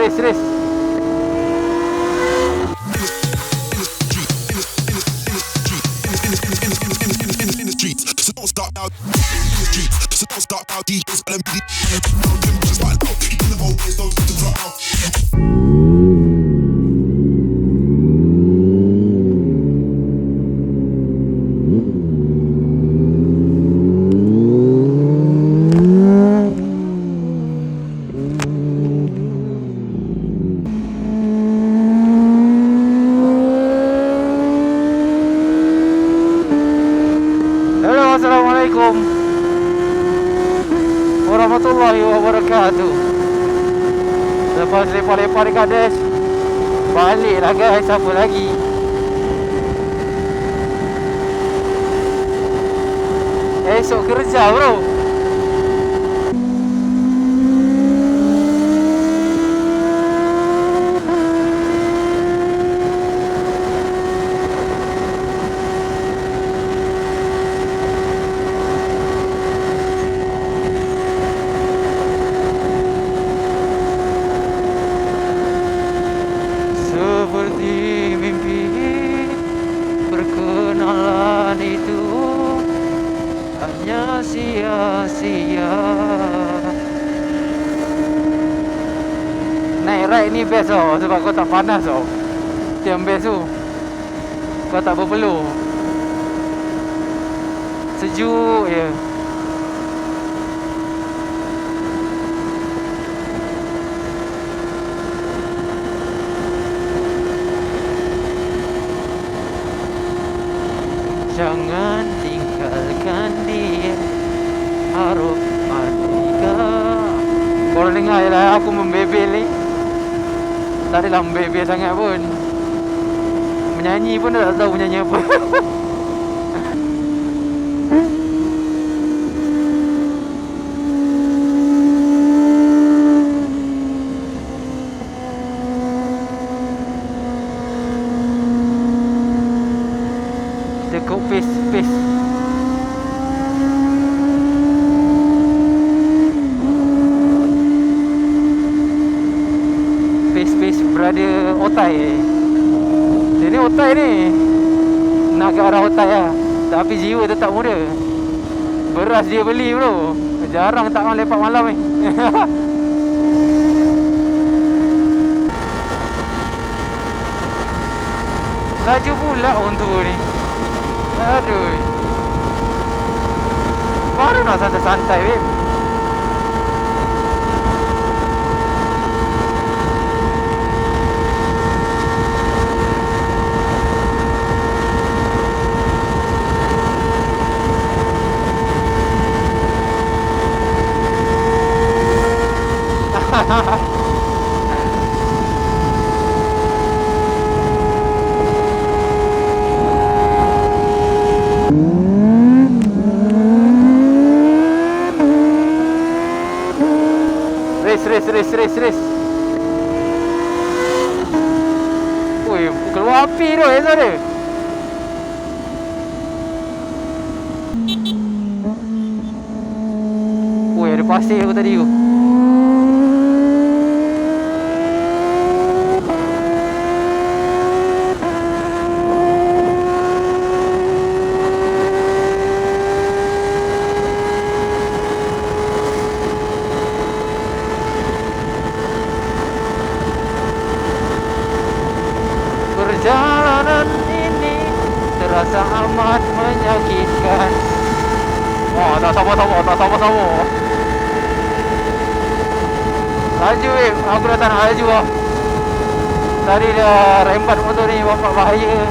Race. Halo, assalamualaikum warahmatullahi wabarakatuh. Lepas lepak-lepak dekat Dash, balik lah guys, apa lagi. Esok kerja bro. Seperti mimpi perkenalan itu hanya sia-sia. Naik ride ni best tau, sebab kau tak panas tau. Itu yang best tu. Kau tak berpeluh, sejuk je. Jangan tinggalkan dia, harap hatiku. Korang dengar je lah aku membebel ni. Tak adalah membebel sangat pun. Menyanyi pun dah tak tahu menyanyi apa. Kita go pace. Pace brother Otai. Dia ni Otai ni, nak ke arah Otai lah. Tapi jiwa tetap muda. Beras dia beli bro. Jarang tak orang lepak malam ni. Laju pula orang tua ni. Aduh. Baru nak santai-santai babe. Race. Ui, keluar api tu esok dia. Ui, ada pasir aku tadi tu. Perjalanan ini terasa amat menyakitkan. Wah, tak sama. Laju weh, aku dah tak nak laju lah. Tadi dah rembat motor ni, bapak bahaya.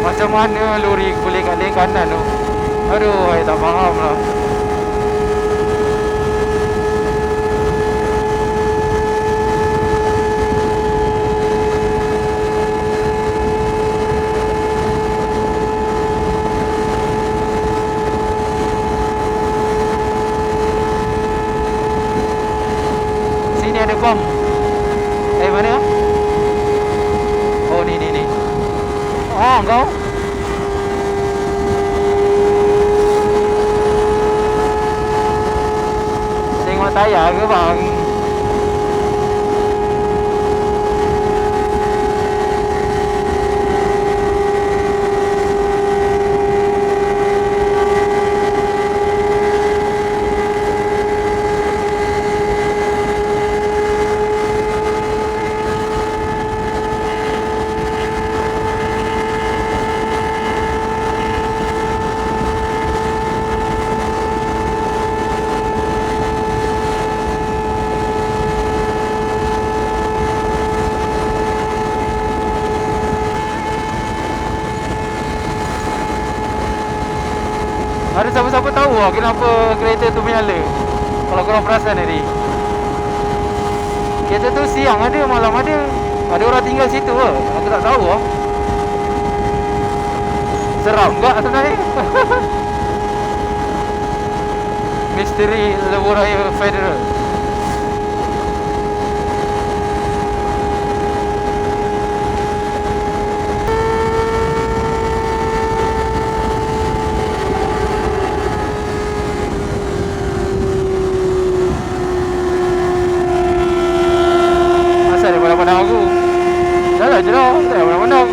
Macam mana lori boleh kat lane kanan tu? Aduh, saya tak faham lah. kau? Tengok tayar ke bang? Ada siapa-siapa tahu lah kenapa kereta tu menyala? Kalau korang perasan tadi, kereta tu siang ada, malam ada. Ada orang tinggal situ ke? Aku tak tahu lah. Seram tak sebenarnya? Misteri Lebuhraya Federal. Asal dia pandang-pandang aku. Jalan je lah, tak payah pandang-pandang.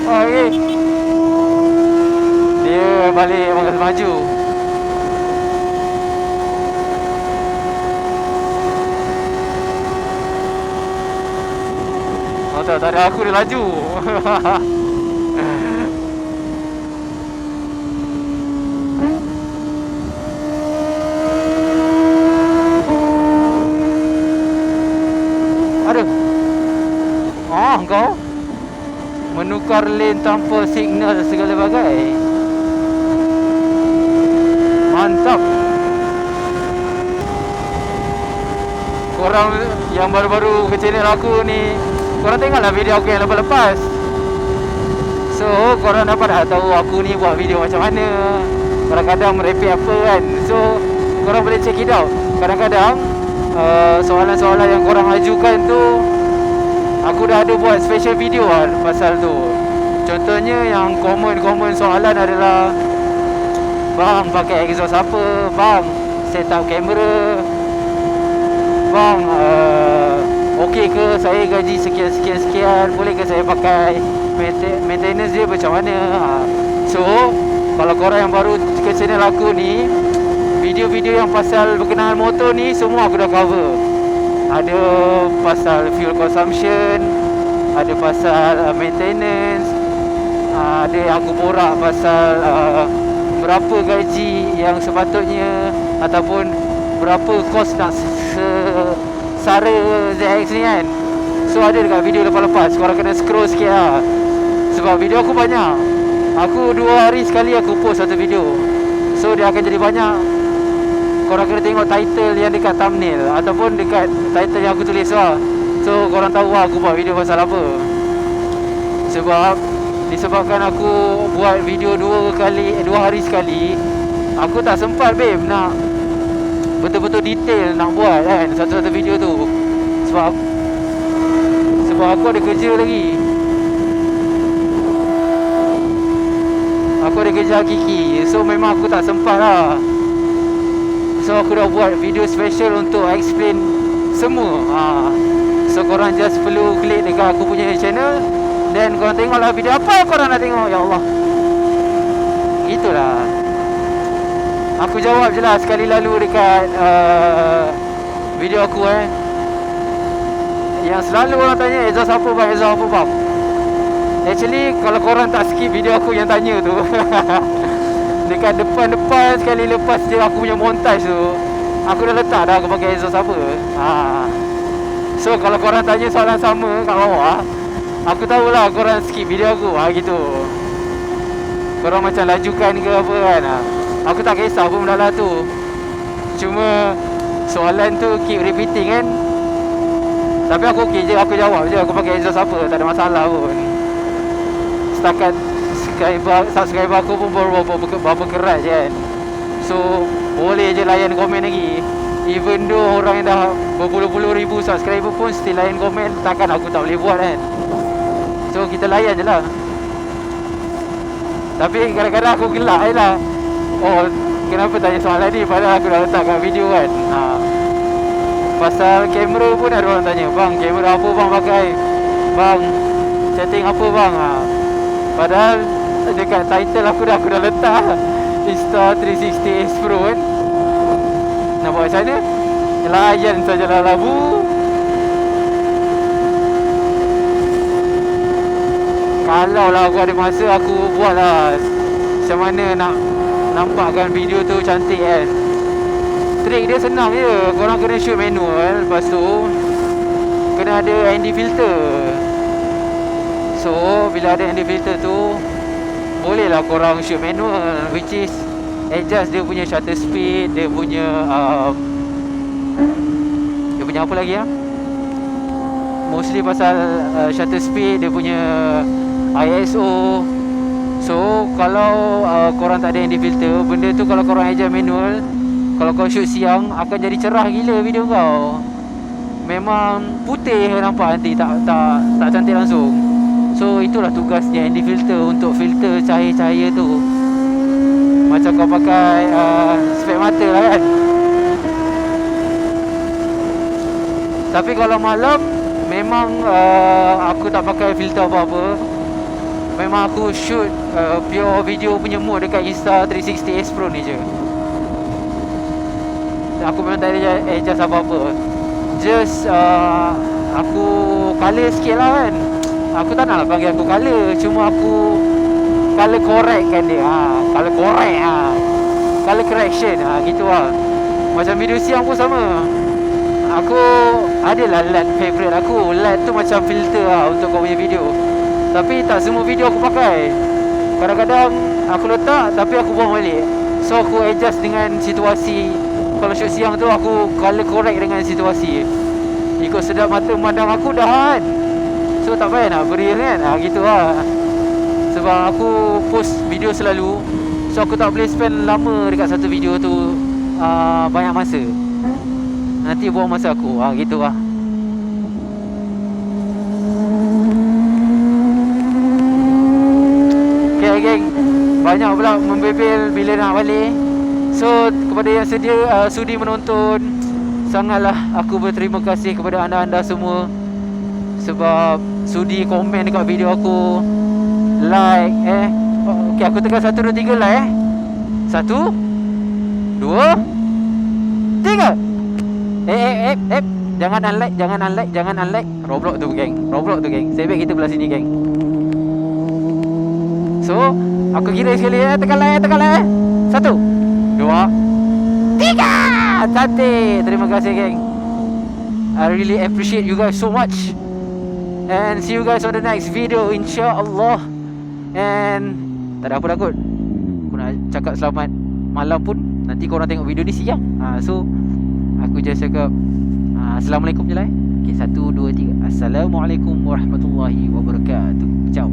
Okay. Dia balik Mangkasa Maju. Oh tak ada aku dia laju. Aduh. Kau menukar lane tanpa signal segala bagai. Mantap. Korang yang baru-baru ke channel aku ni, korang tengoklah video aku yang lepas-lepas. So korang dapat dah tahu aku ni buat video macam mana, kadang-kadang merepek apa kan. So korang boleh check it out. Kadang-kadang soalan-soalan yang korang ajukan tu, aku dah ada buat special video lah pasal tu. Contohnya yang komen soalan adalah, bang pakai exhaust apa? Bang set up kamera? Bang okey ke saya gaji sekian-sekian? Boleh ke saya pakai? Maintenance dia macam mana? So kalau korang yang baru ke channel aku ni, video-video yang pasal berkenaan motor ni semua aku dah cover. Ada pasal fuel consumption, ada pasal maintenance, ada yang aku borak pasal berapa gaji yang sepatutnya, ataupun berapa kos nak sara ZX ni kan. So ada dekat video lepas-lepas, korang kena scroll sikit lah. Sebab video aku banyak. Aku 2 hari sekali aku post satu video. So dia akan jadi banyak. Korang kena tengok title yang dekat thumbnail ataupun dekat title yang aku tulis lah. So korang tahu lah aku buat video pasal apa. Sebab disebabkan aku buat video 2 hari sekali, aku tak sempat babe nak betul-betul detail nak buat kan satu-satu video tu. Sebab aku ada kerja lagi. Aku ada kerja hakiki. So memang aku tak sempat lah. So aku dah buat video special untuk explain semua. So korang just perlu klik dekat aku punya channel, dan korang tengoklah video apa korang nak tengok. Ya Allah, itulah. Aku jawab je lah sekali lalu dekat video aku yang selalu orang tanya, exhaust apa bang, exhaust apa bang. Actually kalau korang tak skip video aku yang tanya tu dekat depan-depan sekali lepas dia aku punya montage tu, aku dah letak dah aku pakai exhaust apa. So kalau korang tanya soalan sama kat bawah, aku tahulah korang skip video aku. Gitu. Korang macam lajukan ke apa kan. Aku tak kisah pun benda tu. Cuma soalan tu keep repeating kan. Tapi aku okey je, aku jawab je. Aku pakai exhaust apa, tak ada masalah pun. Setakat subscriber aku pun berapa kerat je kan. So boleh je layan komen lagi. Even though orang yang dah berpuluh-puluh ribu subscriber pun still layan komen, takkan aku tak boleh buat kan. So kita layan je lah. Tapi kadang-kadang aku gelak je lah. Oh, kenapa tanya soalan ni padahal aku dah letak kat video kan. Pasal kamera pun ada orang tanya, bang kamera apa bang pakai, bang setting apa bang. Padahal dekat title aku dah letak Insta360 Pro kan. Nak buat macam mana? Layan sajalah labu. Kalau lah aku ada masa, aku buat lah macam mana nak nampakkan video tu cantik kan. Trik dia senang je. Korang kena shoot manual, lepas tu kena ada ND filter. So bila ada ND filter tu, boleh lah korang shoot manual, which is adjust dia punya shutter speed, dia punya apa lagi ya? Mostly pasal shutter speed, dia punya ISO. So kalau korang tak ada ND filter, benda tu kalau korang adjust manual, kalau kau shoot siang akan jadi cerah gila video kau. Memang putih nampak nanti, tak cantik langsung. So itulah tugasnya ND filter, untuk filter cahaya-cahaya tu. Macam kau pakai spek mata lah kan. Tapi kalau malam memang aku tak pakai filter apa-apa. Memang aku shoot pure video punya mode dekat Insta360 Pro ni je. Aku memang tak ada adjust apa-apa. Just aku colour sikit lah kan. Aku tak nak bagi aku colour, cuma aku colour correct kan dia. Colour correct colour correction gitu lah. Macam video siang pun sama. Aku adalah light favourite aku. Light tu macam filter untuk kau punya video. Tapi tak semua video aku pakai. Kadang-kadang aku letak tapi aku buang balik. So aku adjust dengan situasi. Kalau shoot siang tu aku colour correct dengan situasi. Ikut sedap mata memandang aku dah kan. So tak payah nak beri kan. Gitu lah. Sebab aku post video selalu. So aku tak boleh spend lama dekat satu video tu banyak masa. Nanti buang masa aku. Gitu lah. Okay geng, banyak pula membebel bila nak balik. So kepada yang sedia sudi menonton, sangatlah aku berterima kasih kepada anda-anda semua. Sebab sudi komen dekat video aku, like okay, aku tekan 1, 2, 3 like 1, 2, 3. Jangan unlike. Roblox tu geng. Sebab kita belah sini geng. So aku kira sekali tekan like. 1, 2, 3. Cantik. Terima kasih geng. I really appreciate you guys so much. And see you guys on the next video, insyaAllah. And tak ada apa takut. Aku nak cakap selamat malam pun nanti korang tengok video ni siang. So aku just cakap Assalamualaikum je lah. Okay, 1, 2, 3. Assalamualaikum warahmatullahi wabarakatuh. Ciao.